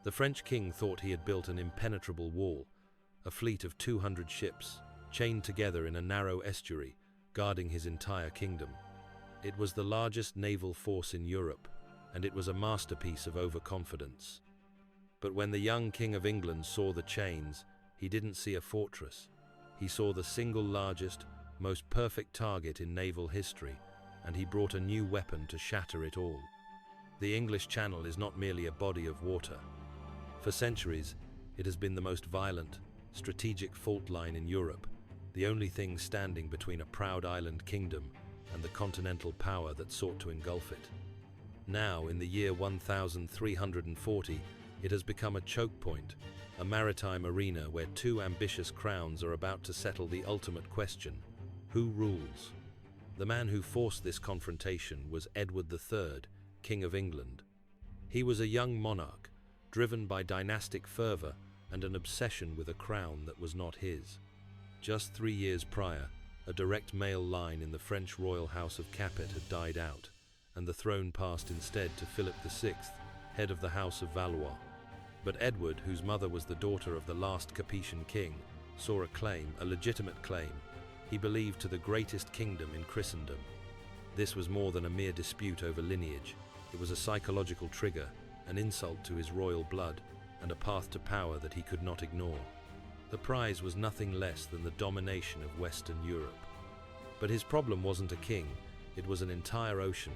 The French king thought he had built an impenetrable wall, a fleet of 200 ships, chained together in a narrow estuary, guarding his entire kingdom. It was the largest naval force in Europe, and it was a masterpiece of overconfidence. But when the young King of England saw the chains, he didn't see a fortress. He saw the single largest, most perfect target in naval history, and he brought a new weapon to shatter it all. The English Channel is not merely a body of water. For centuries, it has been the most violent, strategic fault line in Europe, the only thing standing between a proud island kingdom and the continental power that sought to engulf it. Now, in the year 1340, it has become a choke point, a maritime arena where two ambitious crowns are about to settle the ultimate question: who rules? The man who forced this confrontation was Edward III, King of England. He was a young monarch, driven by dynastic fervor and an obsession with a crown that was not his. Just 3 years prior, a direct male line in the French royal house of Capet had died out, and the throne passed instead to Philip VI, head of the House of Valois. But Edward, whose mother was the daughter of the last Capetian king, saw a claim, a legitimate claim. He believed to the greatest kingdom in Christendom. This was more than a mere dispute over lineage. It was a psychological trigger, an insult to his royal blood, and a path to power that he could not ignore. The prize was nothing less than the domination of Western Europe. But his problem wasn't a king, it was an entire ocean,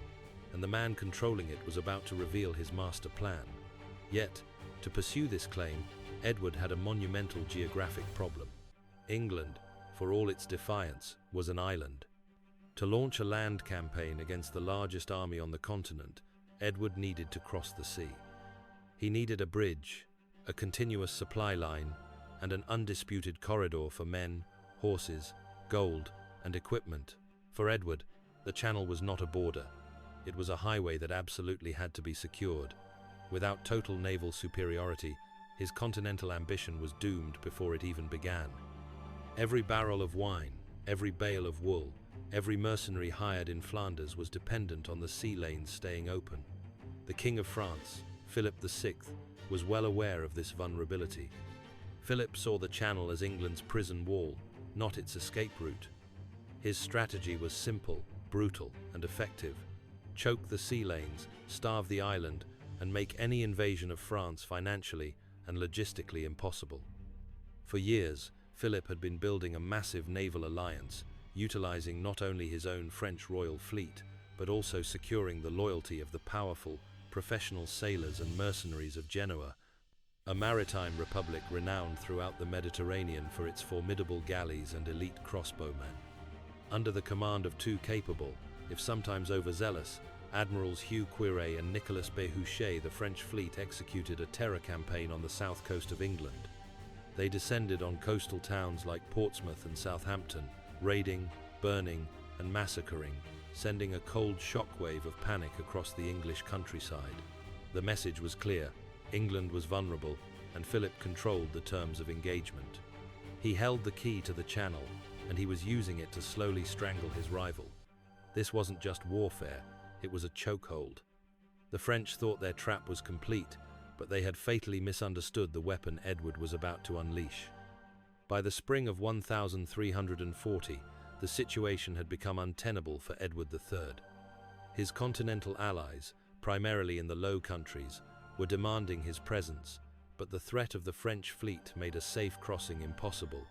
and the man controlling it was about to reveal his master plan. Yet, to pursue this claim, Edward had a monumental geographic problem. England, for all its defiance, was an island. To launch a land campaign against the largest army on the continent, Edward needed to cross the sea. He needed a bridge, a continuous supply line, and an undisputed corridor for men, horses, gold, and equipment. For Edward, the Channel was not a border. It was a highway that absolutely had to be secured. Without total naval superiority, his continental ambition was doomed before it even began. Every barrel of wine, every bale of wool, every mercenary hired in Flanders was dependent on the sea lanes staying open. The King of France, Philip VI, was well aware of this vulnerability. Philip saw the Channel as England's prison wall, not its escape route. His strategy was simple, brutal, and effective. Choke the sea lanes, starve the island, and make any invasion of France financially and logistically impossible. For years, Philip had been building a massive naval alliance, utilizing not only his own French royal fleet, but also securing the loyalty of the powerful, professional sailors and mercenaries of Genoa, a maritime republic renowned throughout the Mediterranean for its formidable galleys and elite crossbowmen. Under the command of two capable, if sometimes overzealous, Admirals Hugh Quiret and Nicolas Béhuchet, the French fleet executed a terror campaign on the south coast of England. They descended on coastal towns like Portsmouth and Southampton, raiding, burning, and massacring, sending a cold shockwave of panic across the English countryside. The message was clear: England was vulnerable, and Philip controlled the terms of engagement. He held the key to the Channel, and he was using it to slowly strangle his rival. This wasn't just warfare, it was a chokehold. The French thought their trap was complete, but they had fatally misunderstood the weapon Edward was about to unleash. By the spring of 1340, the situation had become untenable for Edward III. His continental allies, primarily in the Low Countries, were demanding his presence, but the threat of the French fleet made a safe crossing impossible.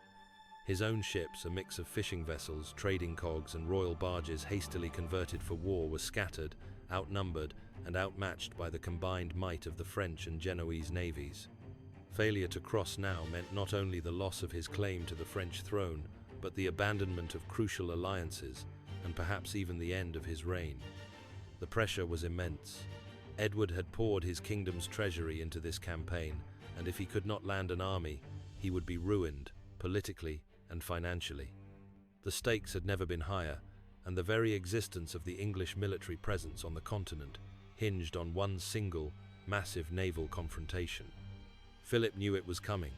His own ships, a mix of fishing vessels, trading cogs, and royal barges hastily converted for war, were scattered, outnumbered, and outmatched by the combined might of the French and Genoese navies. Failure to cross now meant not only the loss of his claim to the French throne, but the abandonment of crucial alliances, and perhaps even the end of his reign. The pressure was immense. Edward had poured his kingdom's treasury into this campaign, and if he could not land an army, he would be ruined, politically and financially. The stakes had never been higher, and the very existence of the English military presence on the continent hinged on one single, massive naval confrontation. Philip knew it was coming,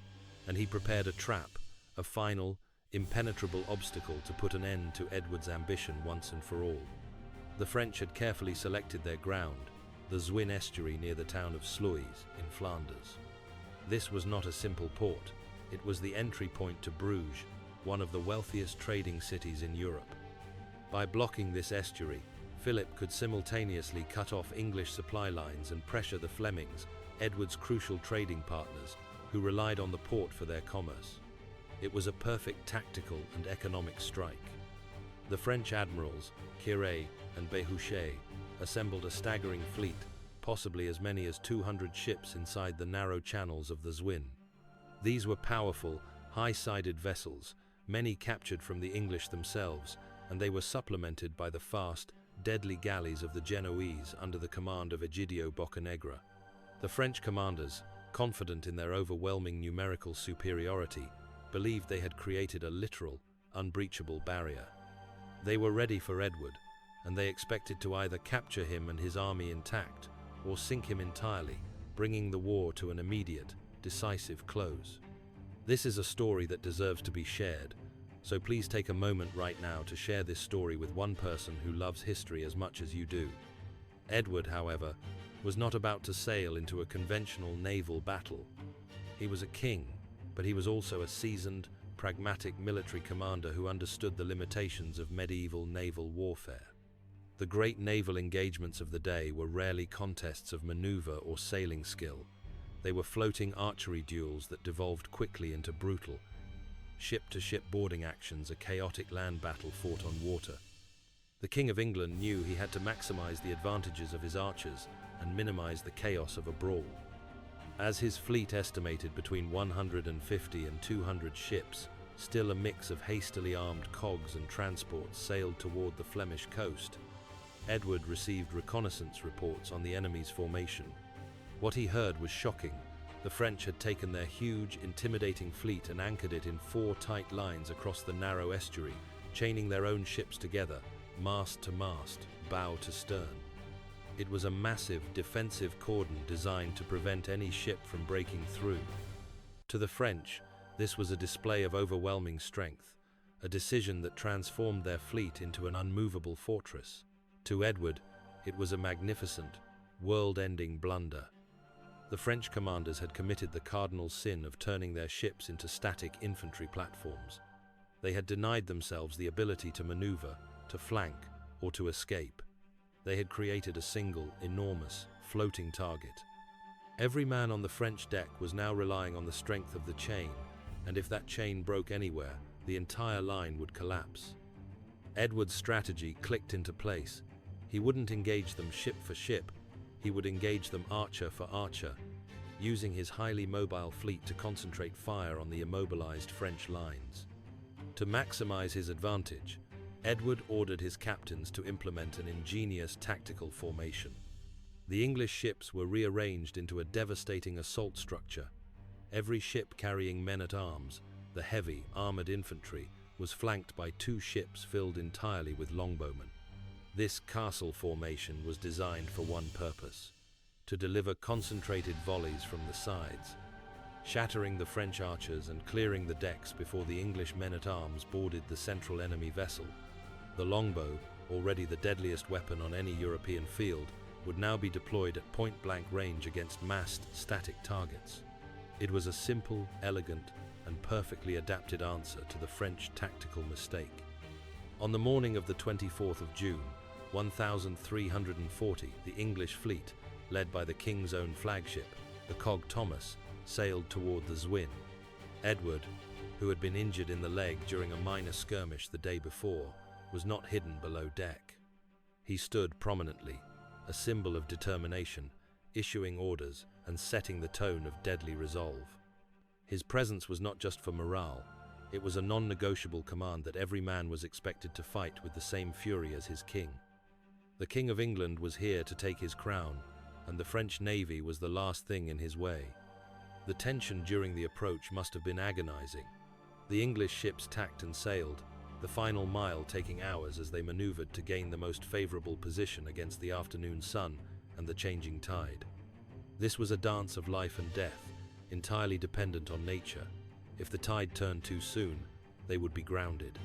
and he prepared a trap, a final, impenetrable obstacle to put an end to Edward's ambition once and for all. The French had carefully selected their ground, the Zwin estuary near the town of Sluys in Flanders. This was not a simple port. It was the entry point to Bruges, one of the wealthiest trading cities in Europe. By blocking this estuary, Philip could simultaneously cut off English supply lines and pressure the Flemings, Edward's crucial trading partners, who relied on the port for their commerce. It was a perfect tactical and economic strike. The French admirals, Quiré and Béhuchet, assembled a staggering fleet, possibly as many as 200 ships inside the narrow channels of the Zwin. These were powerful, high-sided vessels, many captured from the English themselves, and they were supplemented by the fast, deadly galleys of the Genoese under the command of Egidio Boccanegra. The French commanders, confident in their overwhelming numerical superiority, believed they had created a literal, unbreachable barrier. They were ready for Edward, and they expected to either capture him and his army intact, or sink him entirely, bringing the war to an immediate, decisive close. This is a story that deserves to be shared, so please take a moment right now to share this story with one person who loves history as much as you do. Edward, however, was not about to sail into a conventional naval battle. He was a king, but he was also a seasoned, pragmatic military commander who understood the limitations of medieval naval warfare. The great naval engagements of the day were rarely contests of maneuver or sailing skill. They were floating archery duels that devolved quickly into brutal, ship-to-ship boarding actions, a chaotic land battle fought on water. The King of England knew he had to maximize the advantages of his archers and minimize the chaos of a brawl. As his fleet estimated between 150 and 200 ships, still a mix of hastily armed cogs and transports, sailed toward the Flemish coast, Edward received reconnaissance reports on the enemy's formation. What he heard was shocking. The French had taken their huge, intimidating fleet and anchored it in 4 tight lines across the narrow estuary, chaining their own ships together, mast to mast, bow to stern. It was a massive defensive cordon designed to prevent any ship from breaking through. To the French, this was a display of overwhelming strength, a decision that transformed their fleet into an unmovable fortress. To Edward, it was a magnificent, world-ending blunder. The French commanders had committed the cardinal sin of turning their ships into static infantry platforms. They had denied themselves the ability to maneuver, to flank, or to escape. They had created a single, enormous, floating target. Every man on the French deck was now relying on the strength of the chain, and if that chain broke anywhere, the entire line would collapse. Edward's strategy clicked into place. He wouldn't engage them ship for ship, he would engage them archer for archer, using his highly mobile fleet to concentrate fire on the immobilized French lines. To maximize his advantage, Edward ordered his captains to implement an ingenious tactical formation. The English ships were rearranged into a devastating assault structure. Every ship carrying men-at-arms, the heavy, armored infantry, was flanked by 2 ships filled entirely with longbowmen. This castle formation was designed for one purpose: to deliver concentrated volleys from the sides, shattering the French archers and clearing the decks before the English men-at-arms boarded the central enemy vessel. The longbow, already the deadliest weapon on any European field, would now be deployed at point-blank range against massed, static targets. It was a simple, elegant, and perfectly adapted answer to the French tactical mistake. On the morning of the 24th of June, 1340, the English fleet, led by the King's own flagship, the cog Thomas, sailed toward the Zwin. Edward, who had been injured in the leg during a minor skirmish the day before, was not hidden below deck. He stood prominently, a symbol of determination, issuing orders and setting the tone of deadly resolve. His presence was not just for morale, it was a non-negotiable command that every man was expected to fight with the same fury as his king. The King of England was here to take his crown, and the French navy was the last thing in his way. The tension during the approach must have been agonizing. The English ships tacked and sailed, the final mile taking hours as they maneuvered to gain the most favorable position against the afternoon sun and the changing tide. This was a dance of life and death, entirely dependent on nature. If the tide turned too soon, they would be grounded.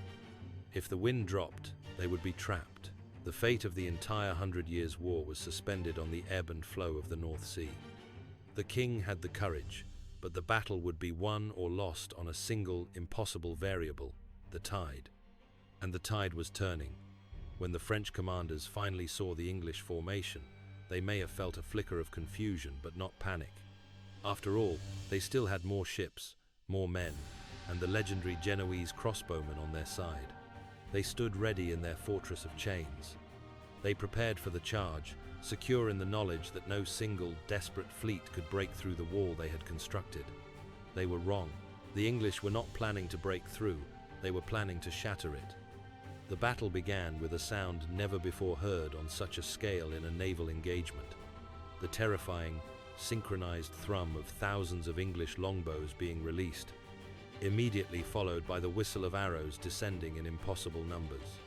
If the wind dropped, they would be trapped. The fate of the entire 100 Years' War was suspended on the ebb and flow of the North Sea. The king had the courage, but the battle would be won or lost on a single, impossible variable, the tide. And the tide was turning. When the French commanders finally saw the English formation, they may have felt a flicker of confusion, but not panic. After all, they still had more ships, more men, and the legendary Genoese crossbowmen on their side. They stood ready in their fortress of chains. They prepared for the charge, secure in the knowledge that no single, desperate fleet could break through the wall they had constructed. They were wrong. The English were not planning to break through, they were planning to shatter it. The battle began with a sound never before heard on such a scale in a naval engagement. The terrifying, synchronized thrum of thousands of English longbows being released, immediately followed by the whistle of arrows descending in impossible numbers.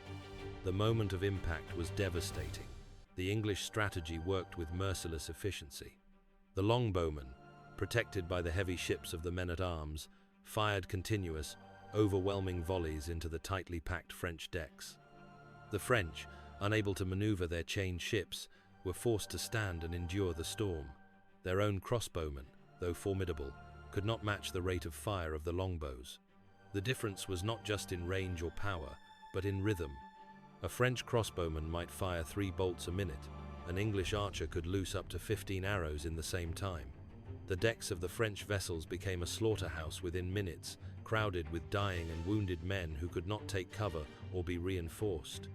The moment of impact was devastating. The English strategy worked with merciless efficiency. The longbowmen, protected by the heavy ships of the men-at-arms, fired continuous, overwhelming volleys into the tightly packed French decks. The French, unable to maneuver their chained ships, were forced to stand and endure the storm. Their own crossbowmen, though formidable, could not match the rate of fire of the longbows. The difference was not just in range or power, but in rhythm. A French crossbowman might fire 3 bolts a minute. An English archer could loose up to 15 arrows in the same time. The decks of the French vessels became a slaughterhouse within minutes, crowded with dying and wounded men who could not take cover or be reinforced.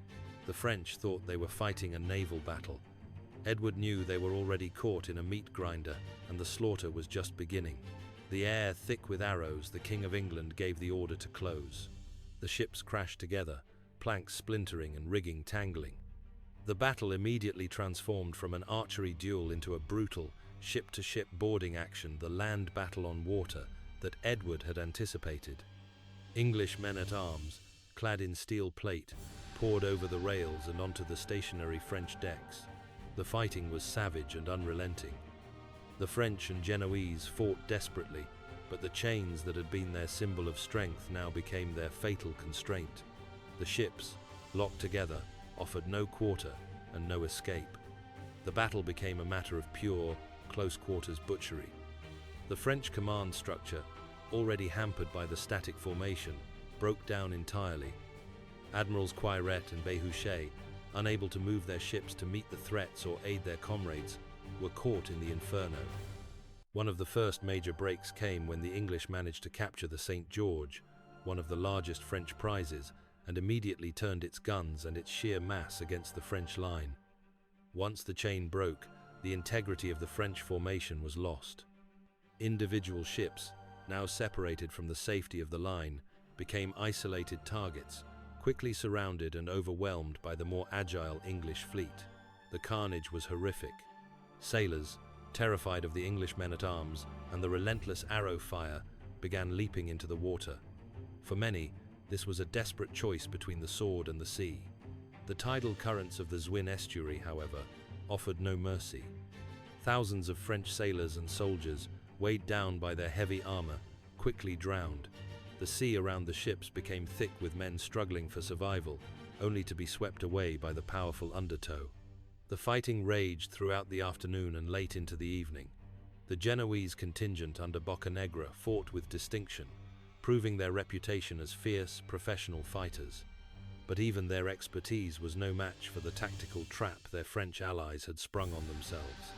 The French thought they were fighting a naval battle. Edward knew they were already caught in a meat grinder, and the slaughter was just beginning. The air thick with arrows, the King of England gave the order to close. The ships crashed together, planks splintering and rigging tangling. The battle immediately transformed from an archery duel into a brutal, ship-to-ship boarding action, the land battle on water that Edward had anticipated. English men-at-arms, clad in steel plate, poured over the rails and onto the stationary French decks. The fighting was savage and unrelenting. The French and Genoese fought desperately, but the chains that had been their symbol of strength now became their fatal constraint. The ships, locked together, offered no quarter and no escape. The battle became a matter of pure, close-quarters butchery. The French command structure, already hampered by the static formation, broke down entirely. Admirals Quairet and Béhuchet, unable to move their ships to meet the threats or aid their comrades, were caught in the inferno. One of the first major breaks came when the English managed to capture the St. George, one of the largest French prizes, and immediately turned its guns and its sheer mass against the French line. Once the chain broke, the integrity of the French formation was lost. Individual ships, now separated from the safety of the line, became isolated targets, quickly surrounded and overwhelmed by the more agile English fleet. The carnage was horrific. Sailors, terrified of the English men-at-arms and the relentless arrow fire, began leaping into the water. For many, this was a desperate choice between the sword and the sea. The tidal currents of the Sluys estuary, however, offered no mercy. Thousands of French sailors and soldiers, weighed down by their heavy armor, quickly drowned. The sea around the ships became thick with men struggling for survival, only to be swept away by the powerful undertow. The fighting raged throughout the afternoon and late into the evening. The Genoese contingent under Boccanegra fought with distinction, proving their reputation as fierce, professional fighters. But even their expertise was no match for the tactical trap their French allies had sprung on themselves.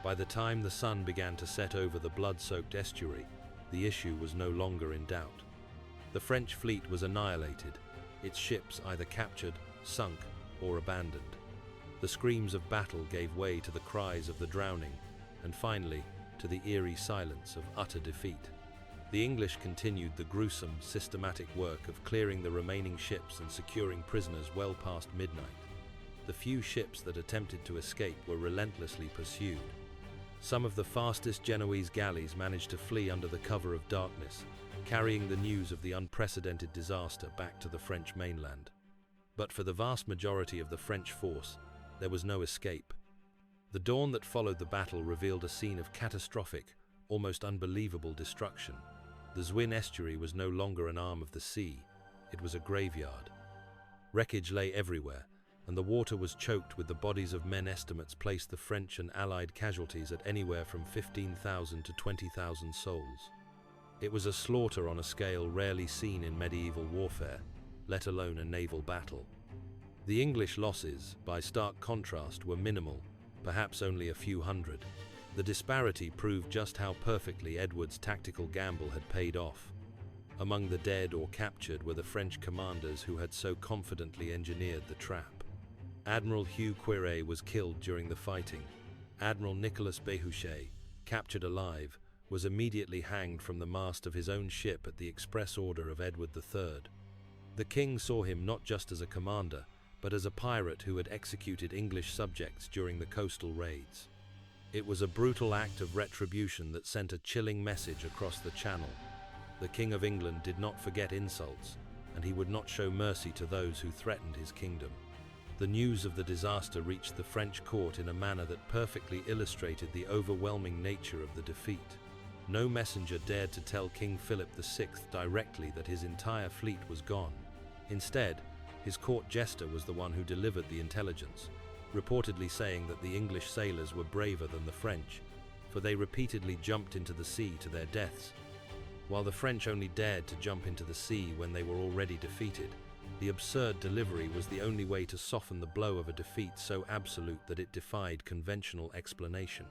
By the time the sun began to set over the blood-soaked estuary, the issue was no longer in doubt. The French fleet was annihilated, its ships either captured, sunk, or abandoned. The screams of battle gave way to the cries of the drowning, and finally, to the eerie silence of utter defeat. The English continued the gruesome, systematic work of clearing the remaining ships and securing prisoners well past midnight. The few ships that attempted to escape were relentlessly pursued. Some of the fastest Genoese galleys managed to flee under the cover of darkness, carrying the news of the unprecedented disaster back to the French mainland. But for the vast majority of the French force, there was no escape. The dawn that followed the battle revealed a scene of catastrophic, almost unbelievable destruction. The Sluys estuary was no longer an arm of the sea, it was a graveyard. Wreckage lay everywhere, and the water was choked with the bodies of men. Estimates placed the French and Allied casualties at anywhere from 15,000 to 20,000 souls. It was a slaughter on a scale rarely seen in medieval warfare, let alone a naval battle. The English losses, by stark contrast, were minimal, perhaps only a few hundred. The disparity proved just how perfectly Edward's tactical gamble had paid off. Among the dead or captured were the French commanders who had so confidently engineered the trap. Admiral Hugh Quiret was killed during the fighting. Admiral Nicolas Béhuchet, captured alive, was immediately hanged from the mast of his own ship at the express order of Edward III. The king saw him not just as a commander, but as a pirate who had executed English subjects during the coastal raids. It was a brutal act of retribution that sent a chilling message across the Channel. The King of England did not forget insults, and he would not show mercy to those who threatened his kingdom. The news of the disaster reached the French court in a manner that perfectly illustrated the overwhelming nature of the defeat. No messenger dared to tell King Philip VI directly that his entire fleet was gone. Instead, his court jester was the one who delivered the intelligence, reportedly saying that the English sailors were braver than the French, for they repeatedly jumped into the sea to their deaths. While the French only dared to jump into the sea when they were already defeated, the absurd delivery was the only way to soften the blow of a defeat so absolute that it defied conventional explanation.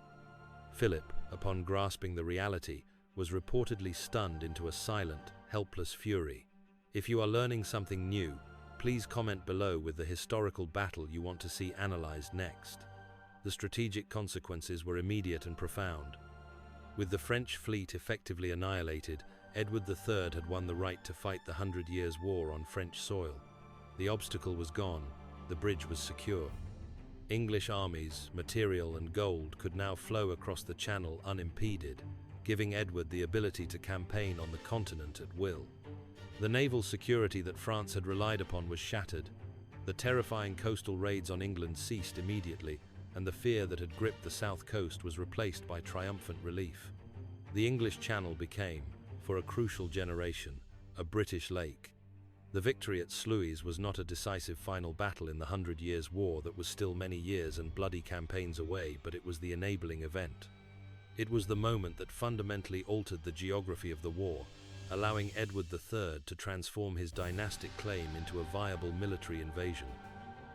Philip, upon grasping the reality, was reportedly stunned into a silent, helpless fury. If you are learning something new, please comment below with the historical battle you want to see analyzed next. The strategic consequences were immediate and profound. With the French fleet effectively annihilated, Edward III had won the right to fight the 100 Years' War on French soil. The obstacle was gone, the bridge was secure. English armies, material and gold could now flow across the Channel unimpeded, giving Edward the ability to campaign on the continent at will. The naval security that France had relied upon was shattered. The terrifying coastal raids on England ceased immediately, and the fear that had gripped the south coast was replaced by triumphant relief. The English Channel became, for a crucial generation, a British lake. The victory at Sluys was not a decisive final battle in the 100 Years' War that was still many years and bloody campaigns away, but it was the enabling event. It was the moment that fundamentally altered the geography of the war, allowing Edward III to transform his dynastic claim into a viable military invasion.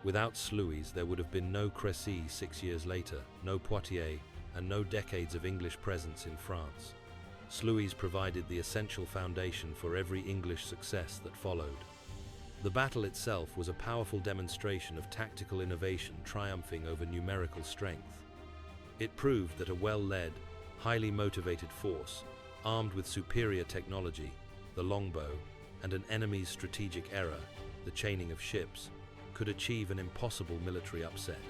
Without Sluys, there would have been no Crécy 6 years later, no Poitiers, and no decades of English presence in France. Sluys provided the essential foundation for every English success that followed. The battle itself was a powerful demonstration of tactical innovation triumphing over numerical strength. It proved that a well-led, highly motivated force, armed with superior technology, the longbow, and an enemy's strategic error, the chaining of ships, could achieve an impossible military upset.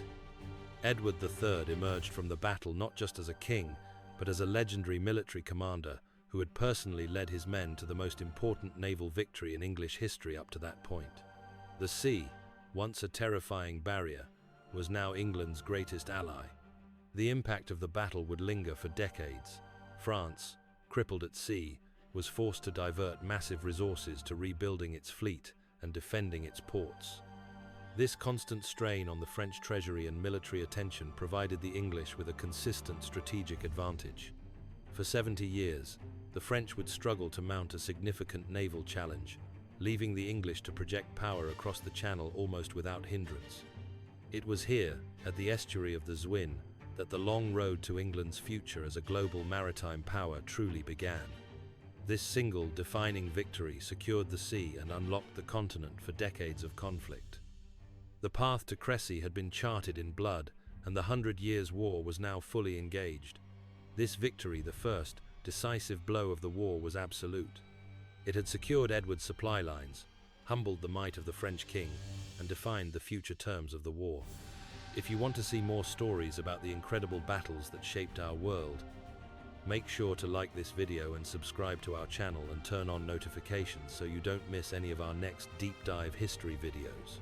Edward III emerged from the battle not just as a king, but as a legendary military commander who had personally led his men to the most important naval victory in English history up to that point. The sea, once a terrifying barrier, was now England's greatest ally. The impact of the battle would linger for decades. France, crippled at sea, was forced to divert massive resources to rebuilding its fleet and defending its ports. This constant strain on the French treasury and military attention provided the English with a consistent strategic advantage. For 70 years, the French would struggle to mount a significant naval challenge, leaving the English to project power across the Channel almost without hindrance. It was here, at the estuary of the Zwin, that the long road to England's future as a global maritime power truly began. This single defining victory secured the sea and unlocked the continent for decades of conflict. The path to Crécy had been charted in blood, and the 100 Years' War was now fully engaged. This victory, the first decisive blow of the war, was absolute. It had secured Edward's supply lines, humbled the might of the French king, and defined the future terms of the war. If you want to see more stories about the incredible battles that shaped our world, make sure to like this video and subscribe to our channel and turn on notifications so you don't miss any of our next deep dive history videos.